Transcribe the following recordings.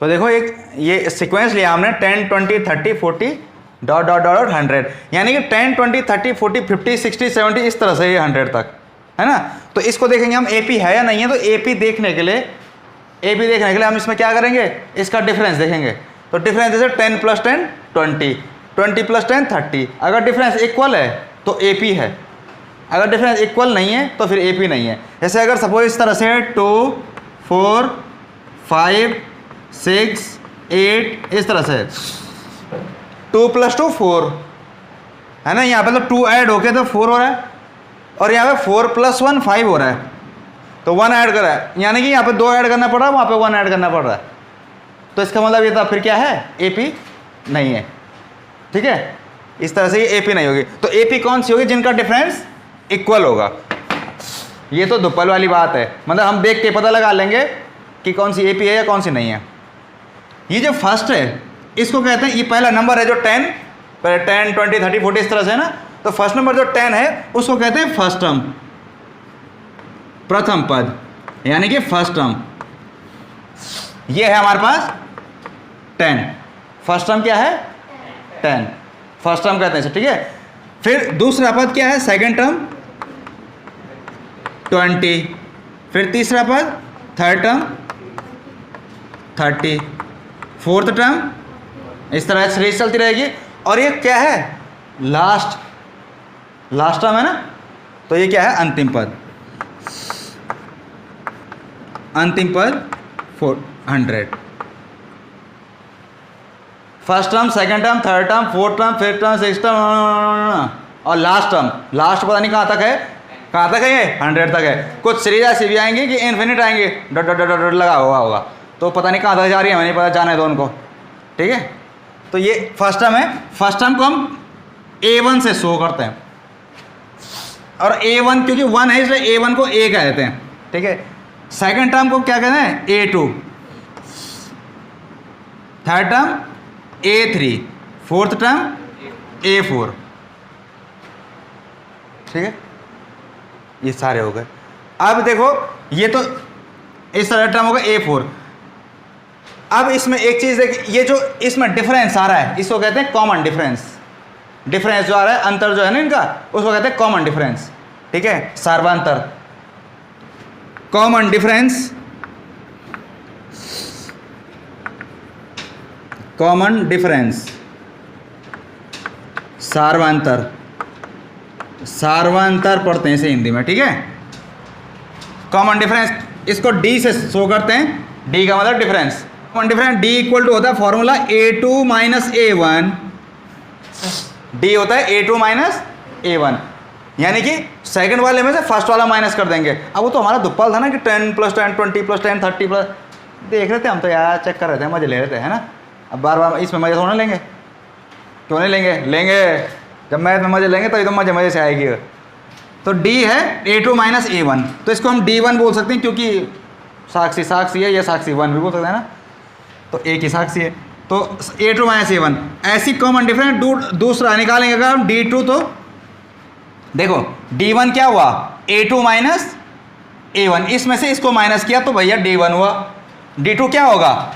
तो देखो एक ये सीक्वेंस लिया हमने 10, 20, 30, 40 डॉट डॉट डॉट 100, यानी कि 10, 20, 30, 40, 50, 60, 70 इस तरह से ये 100 तक है ना। तो इसको देखेंगे हम AP है या नहीं है। तो AP देखने के लिए हम इसमें क्या करेंगे, इसका डिफरेंस देखेंगे। तो डिफरेंस जैसे 10 + 10 20, 20 + 10 30। अगर डिफरेंस इक्वल है तो AP है, अगर डिफरेंस इक्वल नहीं है तो फिर AP नहीं है। जैसे अगर सपोज इस तरह से 2, 4, 5, 6, 8 इस तरह से 2 + 2 4 है ना। यहाँ पे तो 2 ऐड होके तो 4 हो रहा है, और यहाँ पे 4 + 1 5 हो रहा है, तो 1 ऐड करा है, यानी कि यहाँ पे 2 ऐड करना पड़ रहा है, वहाँ पे 1 ऐड करना पड़ रहा है। तो इसका मतलब ये था फिर क्या है, AP नहीं है। ठीक है, इस तरह से ये AP नहीं होगी। तो AP कौन सी होगी, जिनका डिफरेंस इक्वल होगा। ये तो दुप्पल वाली बात है, मतलब हम देख के पता लगा लेंगे कि कौन सी AP है या कौन सी नहीं है। ये जो फर्स्ट है इसको कहते हैं, ये पहला नंबर है जो 10, पहले 10, 20, 30, 40 इस तरह से है ना। तो फर्स्ट नंबर जो 10 है उसको कहते हैं फर्स्ट टर्म, प्रथम पद, यानी कि फर्स्ट टर्म। ये है हमारे पास 10, फर्स्ट टर्म क्या है 10, फर्स्ट टर्म कहते हैं इसे। ठीक है, फिर दूसरा पद क्या है, सेकंड टर्म 20, फिर तीसरा पद थर्ड टर्म 30, फोर्थ टर्म इस तरह सीरीज चलती रहेगी। और ये क्या है, लास्ट टर्म है ना। तो ये क्या है, अंतिम पद, अंतिम पद 400। First term, second term, third term, fourth term, fifth term, sixth term और लास्ट टर्म। लास्ट पता नहीं कहाँ तक है, कहाँ तक है ये 100 तक है। कुछ सीरीज ऐसी भी आएंगी कि इन्फिनिट आएंगे, डॉट डॉट डॉट डॉट लगा हुआ होगा, तो पता नहीं कहाँ तक जा रही है, हमें नहीं पता, जाने दो उनको। ठीक है, तो ये फर्स्ट टर्म है। फर्स्ट टर्म को हम A1 से शो करते हैं, और A1 क्योंकि 1 है इसलिए A1 को A कहते हैं। ठीक है, सेकंड टर्म को क्या कहते हैं, A2, third term A3, fourth term A4। ठीक है, ये सारे हो गए। अब देखो ये तो इस तरह टर्म होगा A4। अब इसमें एक चीज देख, ये जो इसमें डिफरेंस आ रहा है इसको कहते हैं कॉमन डिफरेंस। डिफरेंस जो आ रहा है, अंतर जो है ना इनका, उसको कहते हैं कॉमन डिफरेंस। ठीक है, सार्वंतर, कॉमन डिफरेंस, कॉमन डिफरेंस, सार्वंतर, सार्वंतर पढ़ते हैं इसे हिंदी में। ठीक है, कॉमन डिफरेंस इसको D से शो करते हैं, D का मतलब difference. Common difference D equal to होता है फॉर्मूला A2 - A1। D होता है A2 - A1, यानी कि सेकंड वाले में से फर्स्ट वाला माइनस कर देंगे। अब वो तो हमारा दुप्पल था ना कि 10 + 10, 20 + 10, 30 प्लस, देख रहे थे हम तो यार, चेक कर रहे थे, मजे ले रहे थे, है ना। अब बार बार इसमें मजे थोड़ा लेंगे, क्यों नहीं लेंगे, लेंगे जब मैथ में मजे लेंगे तभी तो मजे मजे से आएगी। तो D है A2 - A1, तो इसको हम D1 बोल सकते हैं क्योंकि साक्षी है, ये साक्षी 1 भी बोल सकते हैं ना, तो एक ही साक्षी है। तो A2 - A1 ऐसी कॉमन डिफरेंस। दूसरा निकालेंगे अगर हम D2, तो देखो D1 क्या हुआ, A2 - A1, इसमें से इसको माइनस किया तो भैया D1 हुआ। D2 क्या होगा,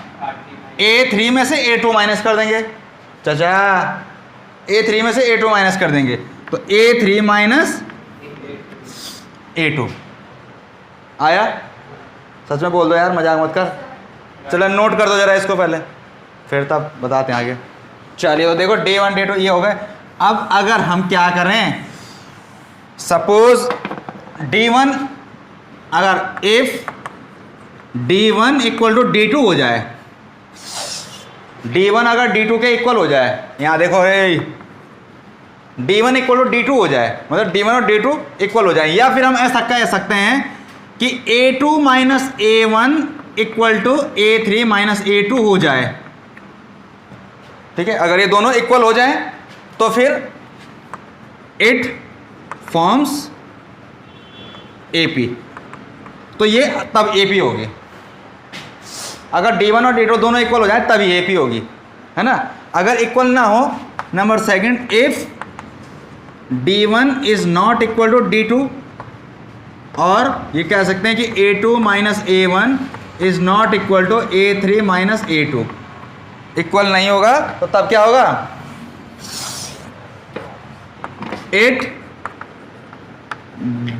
A3 में से A2 माइनस कर देंगे, चाचा A3 में से A2 माइनस कर देंगे, तो A3 - A2 आया। सच में बोल दो यार, मजाक मत कर। चलो नोट कर दो जरा इसको पहले, फिर तब बताते हैं आगे। चलिए, तो देखो D1 D2 ये हो गए। अब अगर हम क्या करें, सपोज D1, अगर इफ D1 = D2 हो जाए, D1 अगर D2 के इक्वल हो जाए, यहाँ देखो D1 = D2 हो जाए, मतलब D1 और D2 इक्वल हो जाए, या फिर हम ऐसा कह सकते हैं कि A2 - A1 = A3 - A2 हो जाए। ठीक है, अगर ये दोनों इक्वल हो जाएं तो फिर इट फॉर्म्स AP, तो ये तब AP होगी। अगर D1 और D2 दोनों इक्वल हो जाए तभी AP होगी, है ना। अगर इक्वल ना हो, number second, if D1 is not equal to D2, और ये कह सकते हैं कि A2 - A1 is not equal to A3 minus A2, equal नहीं होगा तो तब क्या होगा, it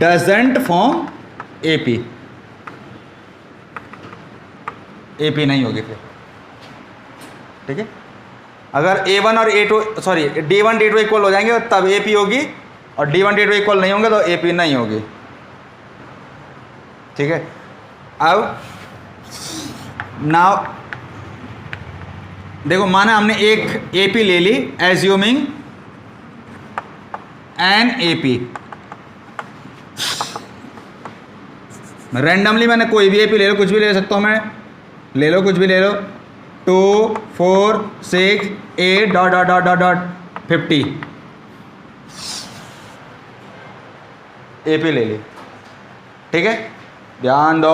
doesn't form AP, AP नहीं होगी फिर, ठीक है। अगर A1 और A2 sorry D1 D2 equal हो जाएंगे तब AP होगी, और D1 D2 इक्वल नहीं होंगे तो AP नहीं होगी, ठीक है। अब नाउ देखो, माना हमने एक AP ले ली, एज्यूमिंग एन AP, रैंडमली मैंने कोई भी AP ले लो, कुछ भी ले सकता हूँ मैं, ले लो कुछ भी ले लो, 2 4 6 8 dot dot dot dot dot 50 AP ले ली, ठीक है। ध्यान दो,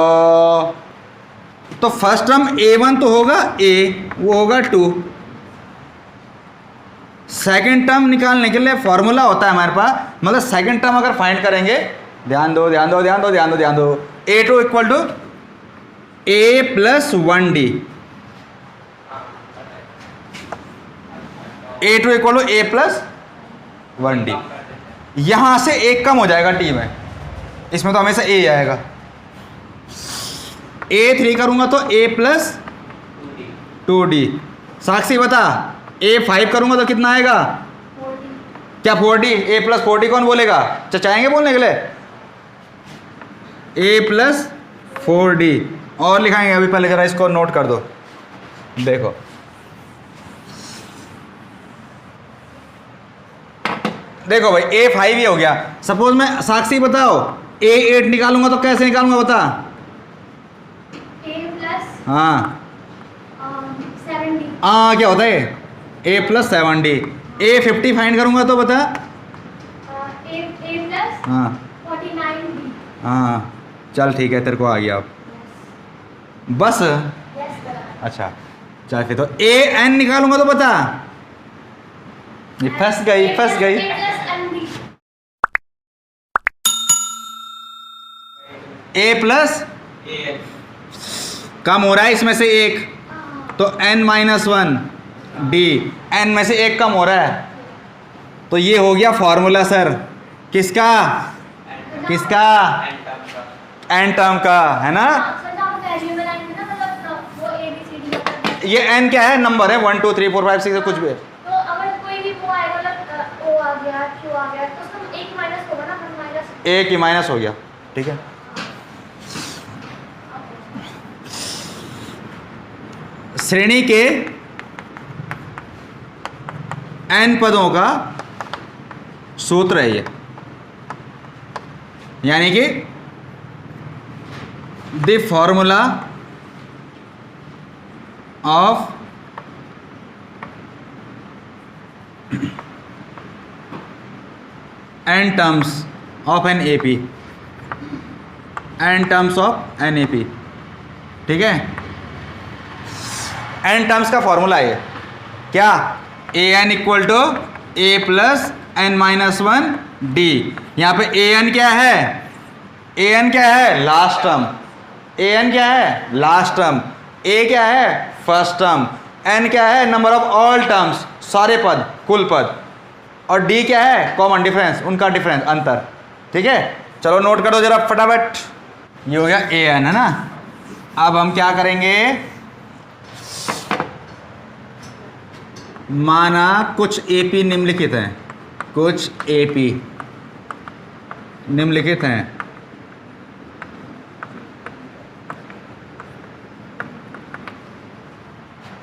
तो फर्स्ट टर्म A1 तो होगा A, वो होगा 2, सेकेंड टर्म निकालने के लिए फॉर्मूला होता है हमारे पास, मतलब सेकेंड टर्म अगर फाइंड करेंगे, ध्यान दो ध्यान दो ध्यान दो ध्यान दो ध्यान दो, A2 equal to A plus 1D, A2 equal to A plus 1D, यहां से एक कम हो जाएगा T में, इसमें तो हमेशा A आएगा, A3 करूंगा तो A प्लस 2D, साक्षी बता, A5 करूंगा तो कितना आएगा, 40। क्या 40, A प्लस 40 कौन बोलेगा, चाहेंगे बोलने के लिए, A प्लस 4D, और लिखाएंगे अभी, पहले जरा इसको नोट कर दो, देखो देखो भाई A5 ही हो गया, सपोज मैं साक्षी बताओ A8 निकालूंगा तो कैसे निकालूंगा बता, A प्लस हाँ 7D, क्या होता है A plus 7D, A50 find करूंगा तो बता, A प्लस हाँ 49D, हाँ चल ठीक है, तेरे को आ गया अब बस, यस अच्छा चल फिर तो AN निकालूंगा तो बता, ये फंस गई फंस गई, A plus MD, A plus कम हो रहा है इसमें से एक, तो N माइनस 1 D, N में से एक कम हो रहा है, तो ये हो गया फॉर्मूला सर, किसका किसका, N टर्म का, है ना। ये N क्या है, नंबर है, 1 2 3 4 5 6 कुछ भी है, तो अगर कोई भी वो आएगा, मतलब O आ गया, Q आ गया, तो उसमें एक माइनस होगा ना, माइनस एक ही माइनस हो गया, ठीक है। श्रेणी के n पदों का सूत्र है ये, यानी कि the formula of n terms of n AP, n terms of n AP, ठीक है। n टर्म्स का फॉर्मूला है क्या, AN equal to A plus n minus 1 D, यहाँ पे AN क्या है, AN क्या है, लास्ट टर्म, AN क्या है, लास्ट टर्म, A क्या है, फर्स्ट टर्म, N क्या है, नंबर ऑफ ऑल टर्म्स, सारे पद, कुल पद, और D क्या है, कॉमन डिफरेंस, उनका डिफरेंस, अंतर, ठीक है। चलो नोट करो जरा फटाफट, ये हो गया AN, है ना। अब हम क्या करेंगे, माना कुछ AP निम्नलिखित हैं, कुछ AP निम्नलिखित हैं,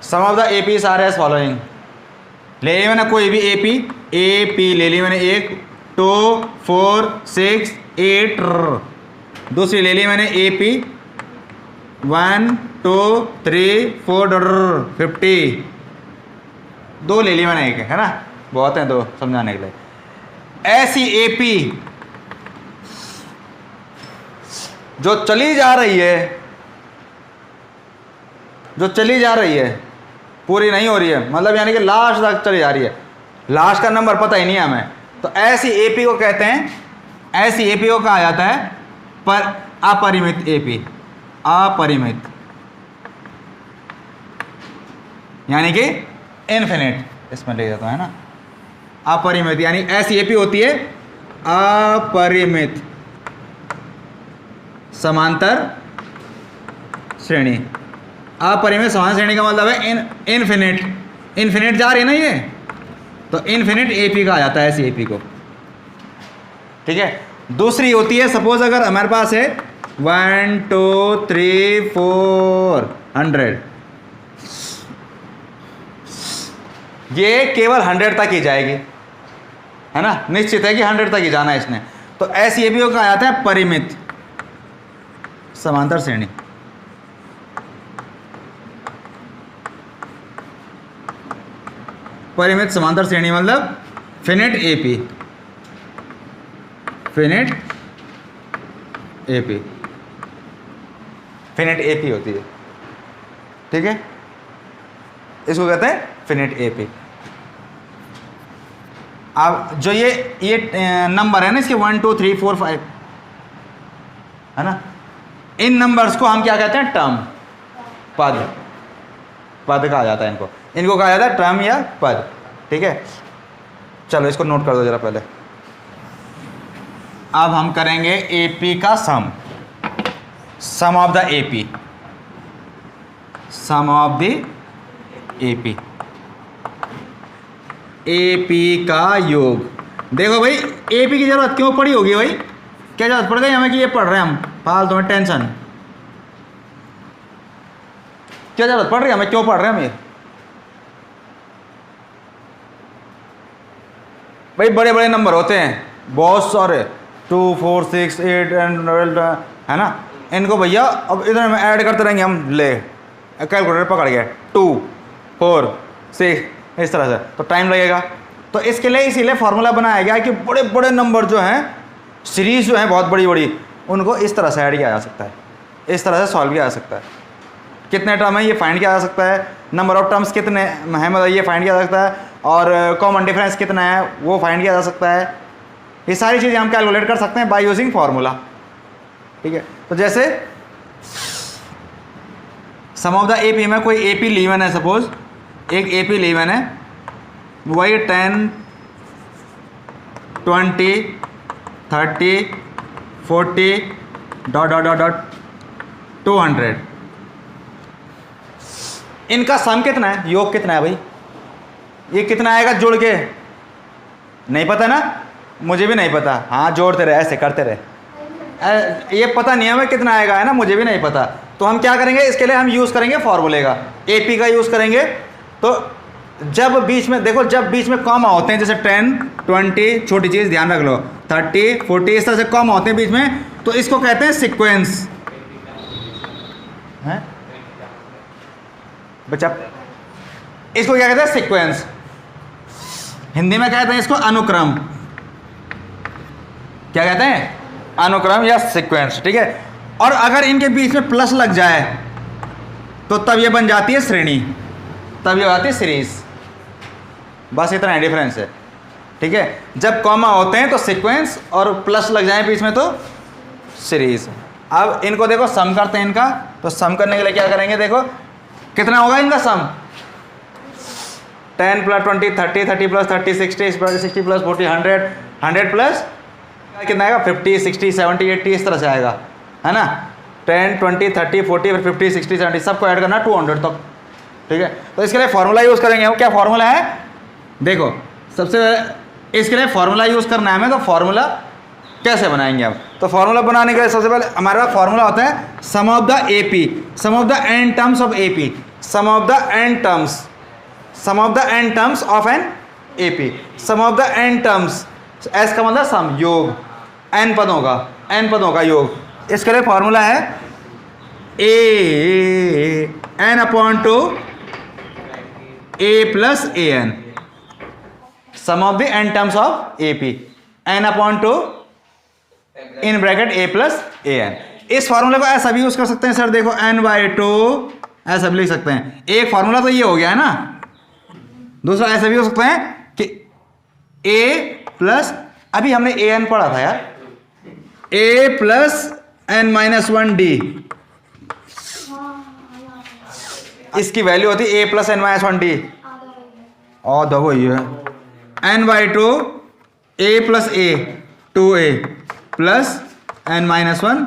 sum of the APs are as following, ले ली मैंने कोई भी AP ले ली मैंने, 1 2 4 6 8, दूसरी ले ली मैंने AP 1 2 3 4 50, दो ले ली मैंने, एक है ना, बहुत हैं दो समझाने के लिए। ऐसी AP जो चली जा रही है, जो चली जा रही है, पूरी नहीं हो रही है, मतलब यानी कि लास्ट तक चली जा रही है, लास्ट का नंबर पता ही नहीं है हमें, तो ऐसी AP को कहते हैं, ऐसी AP को कहा जाता है पर अपरिमित AP, अपरिमित यानी कि इन्फिनिट, इसमें ले जाता है ना, अपरिमित, यानी ऐसी एपी होती है अपरिमित समांतर श्रेणी। अपरिमित समांतर श्रेणी का मतलब है इन्फिनिट, इन्फिनिट जा रही है ना ये, तो इन्फिनिट एपी का आ जाता है ऐसी एपी को। ठीक है, दूसरी होती है सपोज अगर हमारे पास है 1 2 3 4 100, ये केवल 100 तक ही जाएगी, है ना, निश्चित है कि 100 तक ही जाना है इसने, तो ऐसी एपी को कहा जाता है परिमित समांतर श्रेणी। परिमित समांतर श्रेणी मतलब finite AP, finite AP, finite AP होती है। ठीक है, इसको कहते हैं फिनिट एपी। अब जो ये नंबर है ना इसके 1 2 3 4 5 है ना, इन नंबर्स को हम क्या कहते हैं, टर्म, पद, पद कहा जाता है इनको, इनको कहा जाता है टर्म या पद। ठीक है, चलो इसको नोट कर दो जरा पहले। अब हम करेंगे एपी का sum, sum of the AP, sum of the AP, AP का योग। देखो भाई एपी की जरूरत क्यों पड़ी होगी भाई, क्या जरूरत पड़ गई हमें कि ये पढ़ रहे हैं हम फालतू में, टेंशन क्या जरूरत पड़ रही है हमें, क्यों पढ़ रहे हैं हम ये भाई, बड़े बड़े नंबर होते हैं बहुत सारे, 2 4 6 8 एंड है ना, इनको भैया अब इधर में ऐड करते रहेंगे हम, ले कैलकुलेटर पकड़ गए 2 4 6 इस तरह से, तो टाइम लगेगा। तो इसके लिए इसीलिए फार्मूला बनाया गया कि बड़े बड़े नंबर जो हैं, सीरीज जो हैं बहुत बड़ी बड़ी, उनको इस तरह से ऐड किया जा सकता है, इस तरह से सॉल्व किया जा सकता है। कितने टर्म है ये फाइंड किया जा सकता है, नंबर ऑफ टर्म्स कितने हैं मतलब ये फाइंड किया जा सकता है, और कॉमन डिफरेंस कितना है वो फाइंड किया जा सकता है। ये सारी चीज़ें हम कैलकुलेट कर सकते हैं बाय यूजिंग फार्मूला। ठीक है, तो जैसे सम ऑफ द एपी में कोई एपी लीवन है, सपोज एक एपी लीवन है, वही 10 20 30 40 डॉट डॉट डॉट डॉट 200, इनका सम कितना है, योग कितना है भाई, ये कितना आएगा जोड़ के, नहीं पता ना, मुझे भी नहीं पता, हाँ जोड़ते रहे ऐसे करते रहे, ये पता नहीं है हमें कितना आएगा, है ना, मुझे भी नहीं पता। तो हम क्या करेंगे इसके लिए, हम यूज़ करेंगे फॉर्मूले का, एपी का यूज़ करेंगे। तो जब बीच में देखो, जब बीच में कॉमा होते हैं, जैसे 10 20 छोटी चीज़ ध्यान रख लो, 30 40 इस तरह से कॉमा होते हैं बीच में, तो इसको कहते हैं सीक्वेंस। हैं बच्चा, इसको क्या कहते हैं, सीक्वेंस। हिंदी में कहते हैं इसको अनुक्रम, क्या कहते हैं, अनुक्रम या सीक्वेंस। ठीक है, और अगर इनके बीच में प्लस लग जाए तो तब ये बन जाती है श्रेणी, तब ये आती है सीरीज, बस इतना ही डिफरेंस है। ठीक है, जब कॉमा होते हैं तो सीक्वेंस, और प्लस लग जाए बीच में तो सीरीज। अब इनको देखो सम करते हैं इनका, तो सम करने के लिए क्या करेंगे, देखो कितना होगा इनका सम, 10 प्लस 20 30 30 प्लस 30 60 60 प्लस 40 100 100 प्लस कितना आएगा, 50 60 70 80 इस तरह से आएगा, है ना, 10 20 30 40 फिर 50 60 70 सबको ऐड करना 200 तक। ठीक है, तो इसके लिए फार्मूला यूज़ करेंगे हम, क्या फार्मूला है, देखो सबसे इसके लिए फार्मूला यूज़ करना है हमें। तो फार्मूला कैसे बनाएंगे हम, तो फार्मूला बनाने के लिए सबसे पहले हमारे पास फार्मूला होता है sum of the AP, sum of the n terms of AP, sum of the n terms, sum of the n terms of n AP, sum of the n terms, S का मतलब सम, योग, N पदों का, N पदों का योग। इसके लिए फार्मूला है a n upon two a plus a n, sum of the n terms of A P, n upon two in bracket a plus a n. इस फार्मूले को ऐसा भी यूज कर सकते हैं सर, देखो n/2 ऐसा भी लिख सकते हैं। एक फार्मूला तो ये हो गया है ना, दूसरा ऐसा भी हो सकता है कि a प्लस, अभी हमने ए एन पढ़ा था यार, a प्लस n-1 d, इसकी वैल्यू होती है a plus n minus 1 d, आधा वही है। और दो वही है n by two a plus a 2a plus n minus 1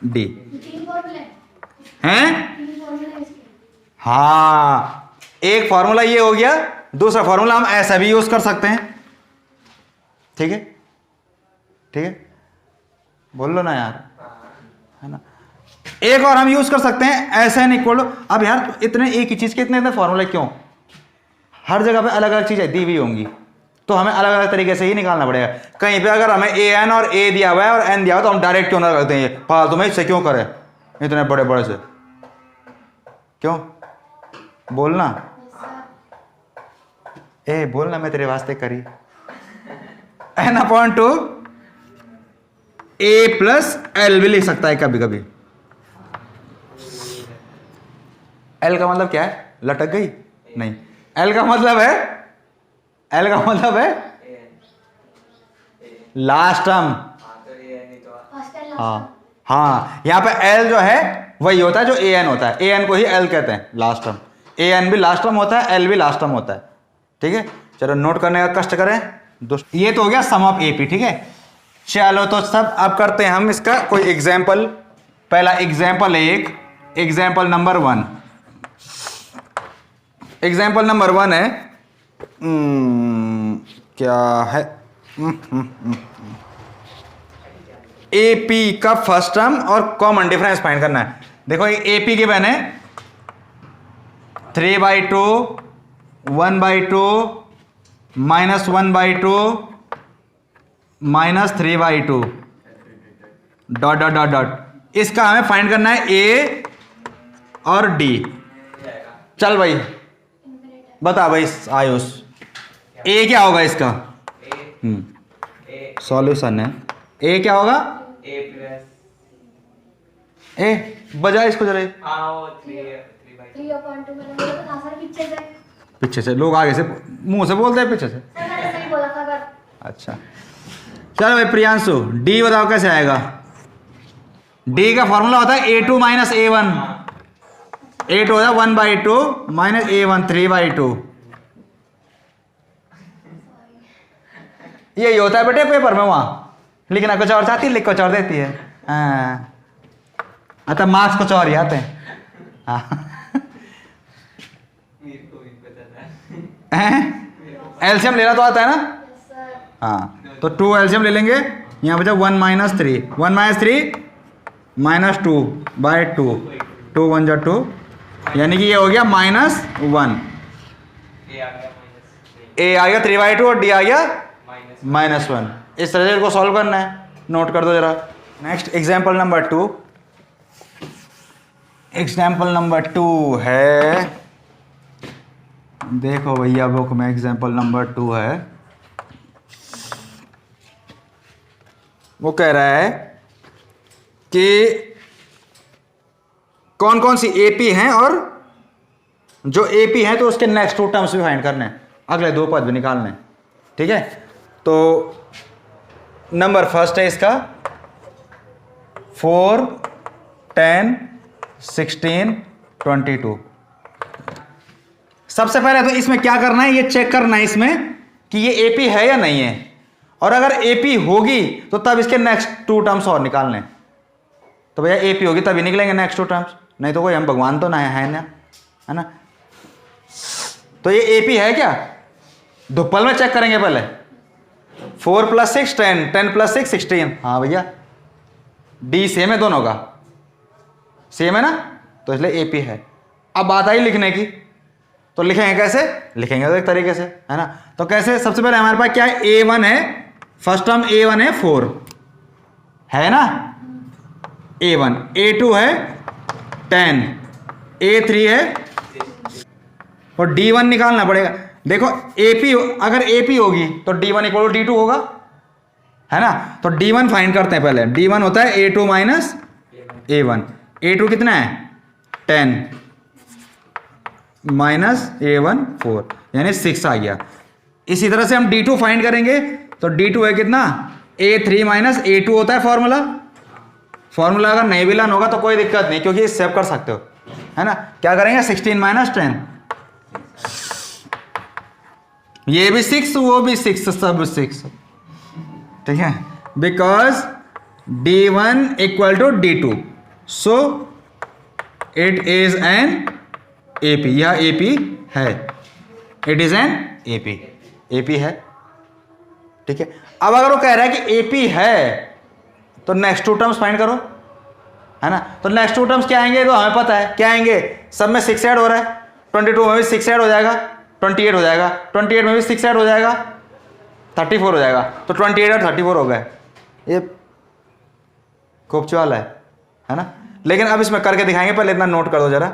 d तीन फॉर्मूले हैं। तीन फॉर्मूले इसके। हाँ, एक फॉर्मूला ये हो गया, दूसरा फॉर्मूला हम ऐसा भी यूज कर सकते हैं। ठीक है, ठीक है, बोल लो ना यार, है ना। एक और हम यूज कर सकते हैं ऐसा एन इक्वल। अब यार इतने एक ही चीज के इतने इतने फॉर्मूले क्यों? हर जगह पे अलग अलग चीजें दी हुई होंगी, तो हमें अलग अलग तरीके से ही निकालना पड़ेगा। कहीं पे अगर हमें ए एन और ए दिया हुआ है और एन दिया हुआ तो हम डायरेक्ट क्यों ना रखते हैं, ये फालतू में इससे क्यों करें इतने बड़े बड़े से, क्यों? बोलना ए, बोलना, मैं तेरे वास्ते करी। N upon two a plus L भी लिख सकता है कभी कभी। एल का मतलब क्या है? लटक गई? नहीं, एल का मतलब है, एल का मतलब है लास्ट टर्म। फर्स्ट एंड हाँ लास्ट। हाँ, यहाँ पे एल जो है वही होता है जो ए एन होता है, ए एन को ही एल कहते हैं, लास्ट टर्म। ए एन भी लास्ट टर्म होता है, एल भी लास्ट टर्म होता है। ठीक है, चलो नोट करने का कष्ट करें दोस्त। ये तो हो गया सम ऑफ एपी। ठीक है, चलो तो सब अब करते हैं हम इसका कोई एग्जाम्पल। पहला एग्जाम्पल है एक, एग्जाम्पल नंबर 1। एग्जाम्पल नंबर 1 है क्या है, एपी का फर्स्ट टर्म और कॉमन डिफरेंस फाइंड करना है। देखो एपी के बने 3/2 1/2 -1/2 -3/2 डॉट डॉट डॉट डॉट। इसका हमें फाइंड करना है ए और डी। चल भाई बता भाई आयुष, ए क्या होगा इसका? सॉल्यूशन है, ए क्या होगा? ए बजा इसको जरा। 3/2 मैंने बोला था सर पीछे से। पीछे से लोग आगे से मुंह से बोलते हैं, पीछे से। सर मैंने सही बोला था अगर। अच्छा चलो भाई प्रियांशु, डी बताओ कैसे आएगा? डी का फॉर्मूला होता है a2 माइनस a1। a2 होता है 1/2 माइनस a1 3/2। यही होता है बेटे पेपर में, वहां लिखना कुछ और चाहती है, लिख कुछ और देती है। हाँ अतः मार्क्स कुछ और ही आते हैं। हाँ एलसीएम लेना तो आता है ना? Yes sir. हाँ तो 2 एलसीएम ले लेंगे, यहाँ बचा 1 - 3 1 - 3 -2/2 2 1 जा 2, यानी कि ये हो गया -1। ए आ गया 3/2 और डी आ गया -1। इस तरह से इसको सॉल्व करना है, नोट कर दो जरा। Next example number 2। Example number 2 है, देखो भैया बुक में एग्जाम्पल नंबर 2 है। वो कह रहा है कि कौन कौन सी एपी हैं और जो एपी हैं तो उसके नेक्स्ट 2 टर्म्स भी फाइंड करने हैं, अगले 2 पद भी निकालने हैं। ठीक है, तो नंबर फर्स्ट है इसका 4 10 16 22। सबसे पहले तो इसमें क्या करना है, ये चेक करना है इसमें कि ये एपी है या नहीं है, और अगर एपी होगी तो तब इसके नेक्स्ट 2 टर्म्स और निकालने। तो भैया एपी होगी तभी निकलेंगे नेक्स्ट 2 टर्म्स, नहीं तो कोई हम भगवान तो ना है ना, है ना। तो ये एपी है क्या, धुप्पल में चेक करेंगे पहले। 4 + 6 10 10 + 6 16। हाँ भैया डी सेम है, दोनों का सेम है ना, तो इसलिए एपी है। अब बात आई लिखने की, तो लिखेंगे कैसे? लिखेंगे तो एक तरीके से, है ना। तो कैसे? सबसे पहले हमारे पास क्या है, a1 है, फर्स्ट टर्म a1 है 4 है ना, a1 a2 है 10 a3 है, और d1 निकालना पड़ेगा। देखो AP अगर AP होगी तो d1 = d2 होगा, है ना। तो d1 फाइंड करते हैं पहले। d1 होता है a2 माइनस a1। a2 कितना है 10 माइनस a1 4, यानी 6 आ गया। इसी तरह से हम d2 फाइंड करेंगे, तो d2 है कितना, a3 माइनस a2 होता है फॉर्मूला। फॉर्मूला अगर नहीं भी लाना होगा तो कोई दिक्कत नहीं, क्योंकि सेव कर सकते हो। है ना। क्या करेंगे 16 माइनस 10, ये भी 6 वो भी 6 सब 6, ठीक है, because D1 equal to D2, so it is an AP, यह AP है, इट इज एन AP है, ठीक है। अब अगर वो कह रहा है कि AP है तो नेक्स्ट 2 टर्म्स फाइंड करो, है ना। तो नेक्स्ट 2 टर्म्स क्या आएंगे, तो हमें पता है क्या आएंगे, सब में 6 ऐड हो रहा है, 22 में भी 6 ऐड हो जाएगा, 28 हो जाएगा, 28 में भी 6 ऐड हो जाएगा, 34 हो जाएगा, तो 28 और 34 हो गए। ये खूब वाला है ना। लेकिन अब इसमें करके दिखाएंगे, पहले इतना नोट कर दो जरा,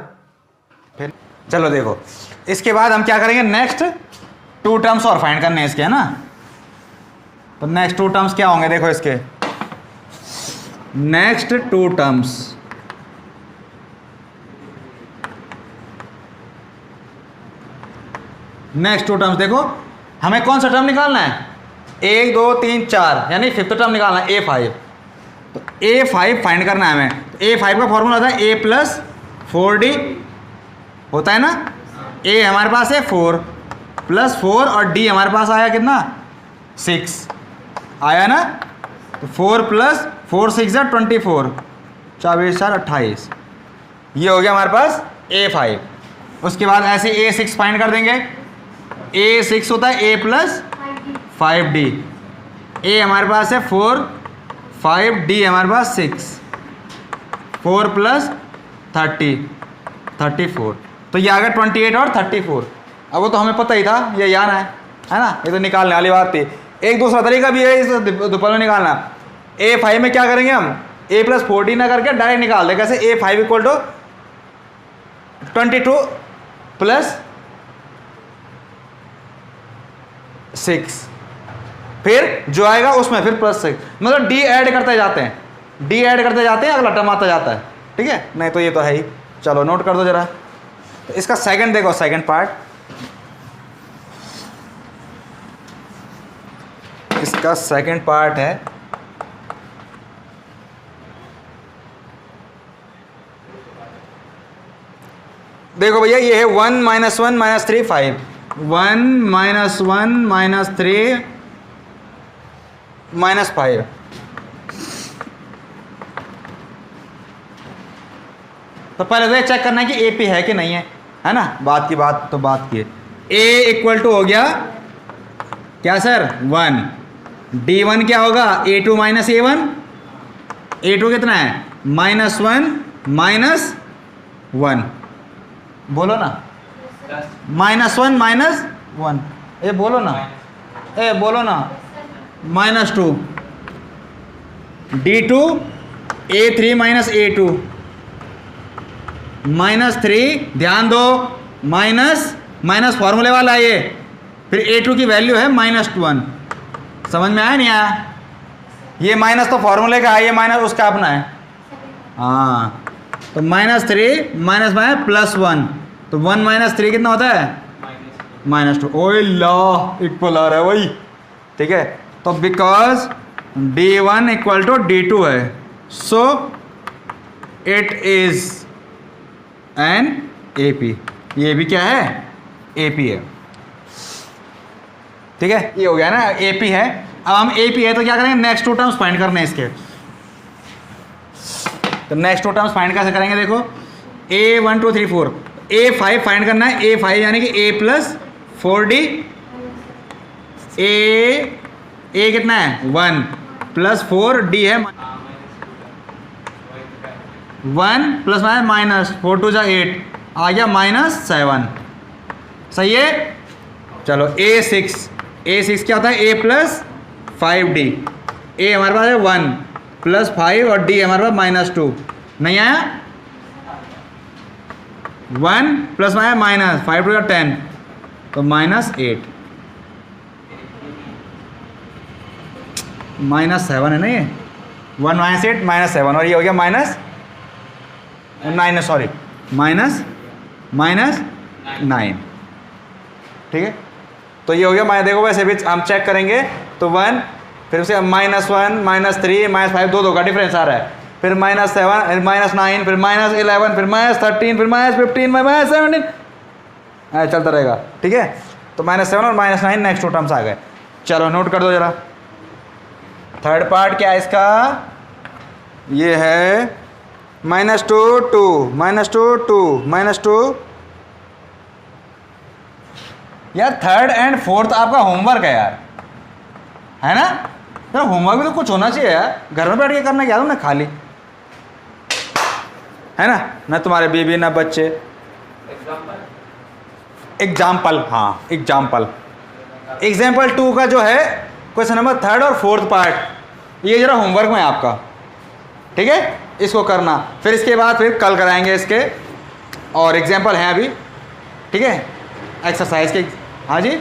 फिर चलो देखो। इसके बाद हम क्या करेंगे, नेक्स्ट 2 टर्म्स और फाइंड करने हैं इसके, है ना। तो नेक्स्ट 2 टर्म्स क्या होंगे, देखो इसके नेक्स्ट 2 टर्म्स, नेक्स्ट 2 टर्म्स देखो, हमें कौन सा टर्म निकालना है, 1 2 3 4, यानी 5th टर्म निकालना है, A5। तो A5 फाइंड करना है हमें। तो A5 का फॉर्मूला होता है A प्लस 4D, होता है ना। A हमारे पास है 4 प्लस 4 और D हमारे पास आया कितना, 6 आया ना। तो 4 प्लस 4 6 या 24, 24 4 28, ये हो गया हमारे पास A5। उसके बाद ऐसे A6 फाइंड कर देंगे। A6 होता है A प्लस 5D, A हमारे पास है 4 5D हमारे पास 6, 4 प्लस 30 34, तो ये आ गया 28 और 34। अब वो तो हमें पता ही था, ये याद है ना, ये तो निकालने वाली बात थी। एक दूसरा तरीका भी है इस दोपहर में निकालना। A5 में क्या करेंगे हम, A प्लस 4D ना करके डायरेक्ट निकाल दे। कैसे, A5 इक्वल टू 22 प्लस 6, फिर जो आएगा उसमें फिर प्लस 6, मतलब D ऐड करते जाते हैं, D ऐड करते जाते हैं, अगला टर्म आता जाता है, ठीक है। नहीं तो ये तो है ही, चलो नोट कर दो जरा। तो इसका सेकंड देखो, सेकंड पार्ट, इसका सेकंड पार्ट है, देखो भैया, ये है 1 -1 -3 5, 1 -1 -3 -5, तो पहले तो ये चेक करना है कि AP है कि नहीं है ना। बात की बात तो बात की है। A इक्वल टू हो गया क्या सर, 1, D1 क्या होगा, A2 माइनस A1, A2 कितना है, -1 -1, बोलो ना, -1 -1, ए बोलो ना, ए बोलो ना, -2, D2 A3 A2, -3, ध्यान दो, माइनस फॉर्मूले वाला है ये, फिर A2 की वैल्यू है -1, समझ में आया नहीं आया, ये माइनस तो फॉर्मूले का है, ये माइनस उसका अपना है, हाँ। तो -3 माइनस में +1, तो 1 -3 कितना होता है, -2, ओए ला इक्वल आ रहा है वही, ठीक है। तो because D1 equal to D2 है, सो इट इज एन AP, ये भी क्या है, AP है, ठीक है। ये हो गया ना, AP है। अब हम AP है तो क्या करेंगे, नेक्स्ट 2 टर्म्स फाइंड करने हैं इसके। तो नेक्स्ट 2 टर्म्स फाइंड कैसे करेंगे, देखो A1 2 3 4, A5 फाइंड करना है, A5 यानी कि A प्लस 4D, A कितना है 1 प्लस 4D है 1 प्लस -4 2 जा 8, आ गया -7, सही है। चलो A6 क्या होता है, A प्लस 5D, A हमारे पास है 1 प्लस 5 और D हमारे पास -2, नहीं आया, 1 प्लस -5 2 10, तो -8, -7 है ना ये, 1 -8 -7, और ये हो गया -9, सॉरी -9, ठीक है। तो ये हो गया, देखो वैसे भी हम चेक करेंगे तो 1, फिर उसे -1 -3 -5 दो का डिफरेंस आ रहा है, फिर -7, फिर -9, फिर -11, फिर -13, फिर -15, -17, ऐसा चलता रहेगा। ठीक है, तो -7 और -9 नेक्स्ट 2 टर्म्स आ गए। चलो नोट कर दो जरा। थर्ड पार्ट क्या है इसका, ये है -2 2 -2 2 -2। यार थर्ड एंड फोर्थ आपका होमवर्क है यार, है ना? यार होमवर्क भी तो कुछ होना चाहिए यार, घर में बैठ के करना क्या तुमने खाली, है ना? ना तुम्हारे बीबी ना बच्चे। एग्जाम्पल, हाँ एग्जाम्पल 2 का जो है क्वेश्चन नंबर थर्ड और फोर्थ पार्ट, ये जरा होमवर्क में है आपका। ठीक है, इसको करना, फिर इसके बाद फिर कल कराएंगे इसके और एग्जाम्पल हैं अभी। ठीक है, एक्सरसाइज के। हाँ जी,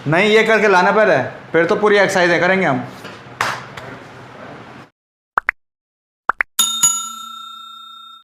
नहीं ये करके लाना पहले, फिर तो पूरी एक्सरसाइज करेंगे हम।